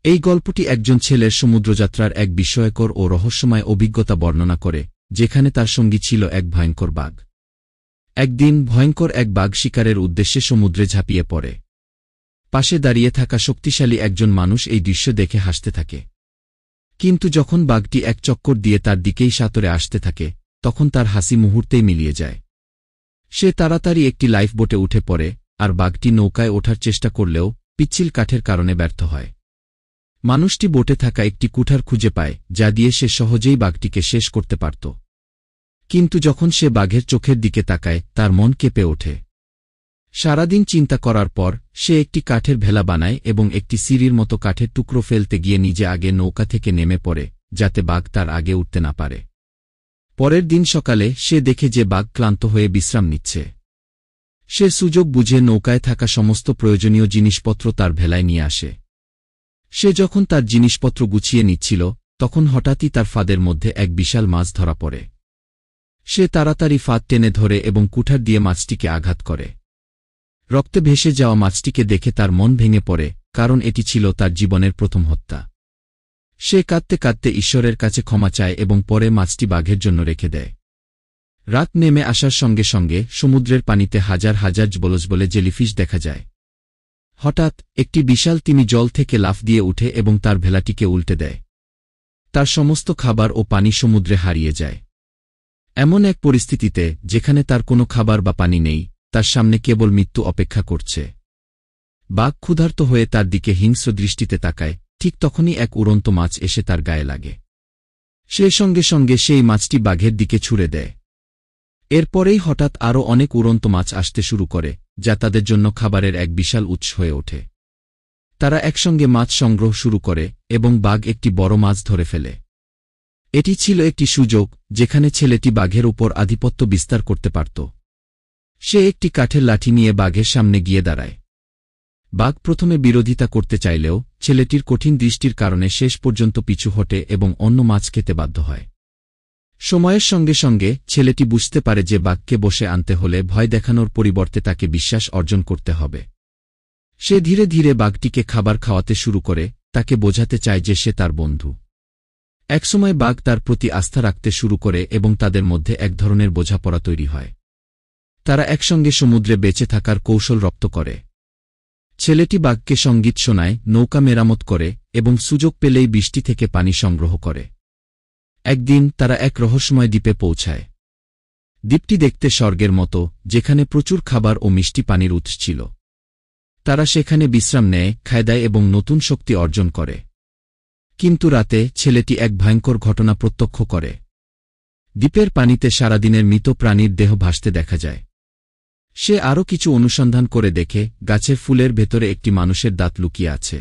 এই গল্পটি একজন ছেলের সমুদ্রযাত্রার এক বিস্ময়কর ও রহস্যময় অভিজ্ঞতা বর্ণনা করে, যেখানে তার সঙ্গী ছিল এক ভয়ঙ্কর বাঘ। একদিন ভয়ঙ্কর এক বাঘ শিকারের উদ্দেশ্যে সমুদ্রে ঝাঁপিয়ে পড়ে। পাশে দাঁড়িয়ে থাকা শক্তিশালী একজন মানুষ এই দৃশ্য দেখে হাসতে থাকে। কিন্তু যখন বাঘটি এক চক্কর দিয়ে তার দিকেই সাঁতরে আসতে থাকে, তখন তার হাসি মুহূর্তেই মিলিয়ে যায়। সে তাড়াতাড়ি একটি লাইফবোটে উঠে পড়ে, আর বাঘটি নৌকায় ওঠার চেষ্টা করলেও পিচ্ছিল কাঠের কারণে ব্যর্থ হয়। মানুষটি বোটে থাকা একটি কুঠার খুঁজে পায়, যা দিয়ে সে সহজেই বাঘটিকে শেষ করতে পারত। কিন্তু যখন সে বাঘের চোখের দিকে তাকায়, তার মন কেঁপে ওঠে। সারাদিন চিন্তা করার পর সে একটি কাঠের ভেলা বানায় এবং একটি সিঁড়ির মতো কাঠের টুকরো ফেলতে গিয়ে নিজে আগে নৌকা থেকে নেমে পড়ে, যাতে বাঘ তার আগে উঠতে না পারে। পরের দিন সকালে সে দেখে যে বাঘ ক্লান্ত হয়ে বিশ্রাম নিচ্ছে। সে সুযোগ বুঝে নৌকায় থাকা সমস্ত প্রয়োজনীয় জিনিসপত্র তার ভেলায় নিয়ে আসে। সে যখন তার জিনিসপত্র গুছিয়ে নিচ্ছিল, তখন হঠাৎই তার ফাঁদের মধ্যে এক বিশাল মাছ ধরা পড়ে। সে তাড়াতাড়ি ফাঁদ টেনে ধরে এবং কুঠার দিয়ে মাছটিকে আঘাত করে। রক্তে ভেসে যাওয়া মাছটিকে দেখে তার মন ভেঙে পড়ে, কারণ এটি ছিল তার জীবনের প্রথম হত্যা। সে কাঁদতে কাঁদতে ঈশ্বরের কাছে ক্ষমা চায় এবং পরে মাছটি বাঘের জন্য রেখে দেয়। রাত নেমে আসার সঙ্গে সঙ্গে সমুদ্রের পানিতে হাজার হাজার জলজবলে জেলিফিশ দেখা যায়। হঠাৎ একটি বিশাল তিমি জল থেকে লাফ দিয়ে উঠে এবং তার ভেলাটিকে উল্টে দেয়। তার সমস্ত খাবার ও পানি সমুদ্রে হারিয়ে যায়। এমন এক পরিস্থিতিতে যেখানে তার কোনো খাবার বা পানি নেই, তার সামনে কেবল মৃত্যু অপেক্ষা করছে। বাঘ ক্ষুধার্ত হয়ে তার দিকে হিংস্র দৃষ্টিতে তাকায়, ঠিক তখনই এক উড়ন্ত মাছ এসে তার গায়ে লাগে। সে সঙ্গে সঙ্গে সেই মাছটি বাঘের দিকে ছুঁড়ে দেয়। এরপরেই হঠাৎ আরও অনেক উড়ন্ত মাছ আসতে শুরু করে, যা তাদের জন্য খাবারের এক বিশাল উৎস হয়ে ওঠে। তারা একসঙ্গে মাছ সংগ্রহ শুরু করে এবং বাঘ একটি বড় মাছ ধরে ফেলে। এটি ছিল একটি সুযোগ যেখানে ছেলেটি বাঘের উপর আধিপত্য বিস্তার করতে পারত। সে একটি কাঠের লাঠি নিয়ে বাঘের সামনে গিয়ে দাঁড়ায়। বাঘ প্রথমে বিরোধিতা করতে চাইলেও ছেলেটির কঠিন দৃষ্টির কারণে শেষ পর্যন্ত পিছু হটে এবং অন্য মাছ খেতে বাধ্য হয়। সময়ের সঙ্গে সঙ্গে ছেলেটি বুঝতে পারে যে বাঘকে বসে আনতে হলে ভয় দেখানোর পরিবর্তে তাকে বিশ্বাস অর্জন করতে হবে। সে ধীরে ধীরে বাঘটিকে খাবার খাওয়াতে শুরু করে, তাকে বোঝাতে চায় যে সে তার বন্ধু। একসময় বাঘ তার প্রতি আস্থা রাখতে শুরু করে এবং তাদের মধ্যে এক ধরনের বোঝাপড়া তৈরি হয়। তারা একসঙ্গে সমুদ্রে বেঁচে থাকার কৌশল রপ্ত করে। ছেলেটি বাঘকে সঙ্গীত শোনায়, নৌকা মেরামত করে এবং সুযোগ পেলেই বৃষ্টি থেকে পানি সংগ্রহ করে। একদিন তারা এক রহস্যময় দ্বীপে পৌঁছায়। দ্বীপটি দেখতে স্বর্গের মতো, যেখানে প্রচুর খাবার ও মিষ্টি পানির উৎস ছিল। তারা সেখানে বিশ্রাম নেয়, খায় দায় এবং নতুন শক্তি অর্জন করে। কিন্তু রাতে ছেলেটি এক ভয়ঙ্কর ঘটনা প্রত্যক্ষ করে। দ্বীপের পানিতে সারাদিনের মৃত প্রাণীর দেহ ভাসতে দেখা যায়। সে আরও কিছু অনুসন্ধান করে দেখে গাছের ফুলের ভেতরে একটি মানুষের দাঁত লুকিয়ে আছে।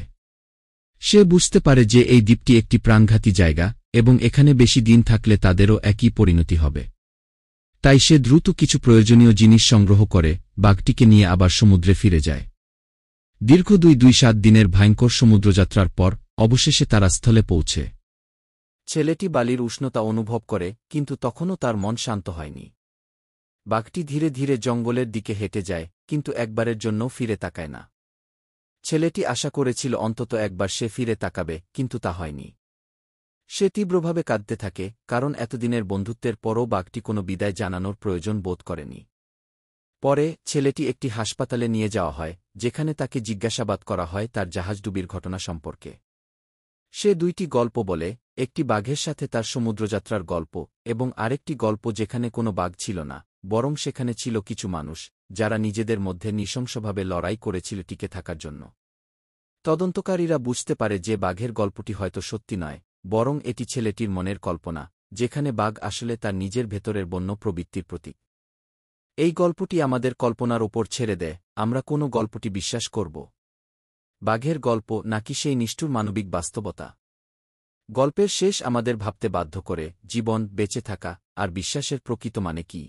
সে বুঝতে পারে যে এই দ্বীপটি একটি প্রাণঘাতী জায়গা এবং এখানে বেশি দিন থাকলে তাদেরও একই পরিণতি হবে। তাই সে দ্রুত কিছু প্রয়োজনীয় জিনিস সংগ্রহ করে বাঘটিকে নিয়ে আবার সমুদ্রে ফিরে যায়। দীর্ঘ 2-7 দিনের ভয়ঙ্কর সমুদ্রযাত্রার পর অবশেষে তারা স্থলে পৌঁছে। ছেলেটি বালির উষ্ণতা অনুভব করে, কিন্তু তখনও তার মন শান্ত হয়নি। বাঘটি ধীরে ধীরে জঙ্গলের দিকে হেঁটে যায়, কিন্তু একবারের জন্যও ফিরে তাকায় না। ছেলেটি আশা করেছিল অন্তত একবার সে ফিরে তাকাবে, কিন্তু তা হয়নি। সে তীব্রভাবে কাঁদতে থাকে, কারণ এতদিনের বন্ধুত্বের পরও বাঘটি কোনো বিদায় জানানোর প্রয়োজন বোধ করেনি। পরে ছেলেটি একটি হাসপাতালে নিয়ে যাওয়া হয়, যেখানে তাকে জিজ্ঞাসাবাদ করা হয় তার জাহাজডুবির ঘটনা সম্পর্কে। সে 2টি গল্প বলে, একটি বাঘের সাথে তার সমুদ্রযাত্রার গল্প এবং আরেকটি গল্প যেখানে কোনো বাঘ ছিল না, বরং সেখানে ছিল কিছু মানুষ, যারা নিজেদের মধ্যে নৃশংসভাবে লড়াই করেছিল টিকে থাকার জন্য। তদন্তকারীরা বুঝতে পারে যে বাঘের গল্পটি হয়তো সত্যি নয়, বরং এটি ছেলেটির মনের কল্পনা, যেখানে বাঘ আসলে তার নিজের ভেতরের বন্য প্রবৃত্তির প্রতীক। এই গল্পটি আমাদের কল্পনার ওপর ছেড়ে দেয়, আমরা কোনো গল্পটি বিশ্বাস করব, বাঘের গল্প নাকি সেই নিষ্ঠুর মানবিক বাস্তবতা। গল্পের শেষ আমাদের ভাবতে বাধ্য করে, জীবন, বেঁচে থাকা আর বিশ্বাসের প্রকৃত মানে কী।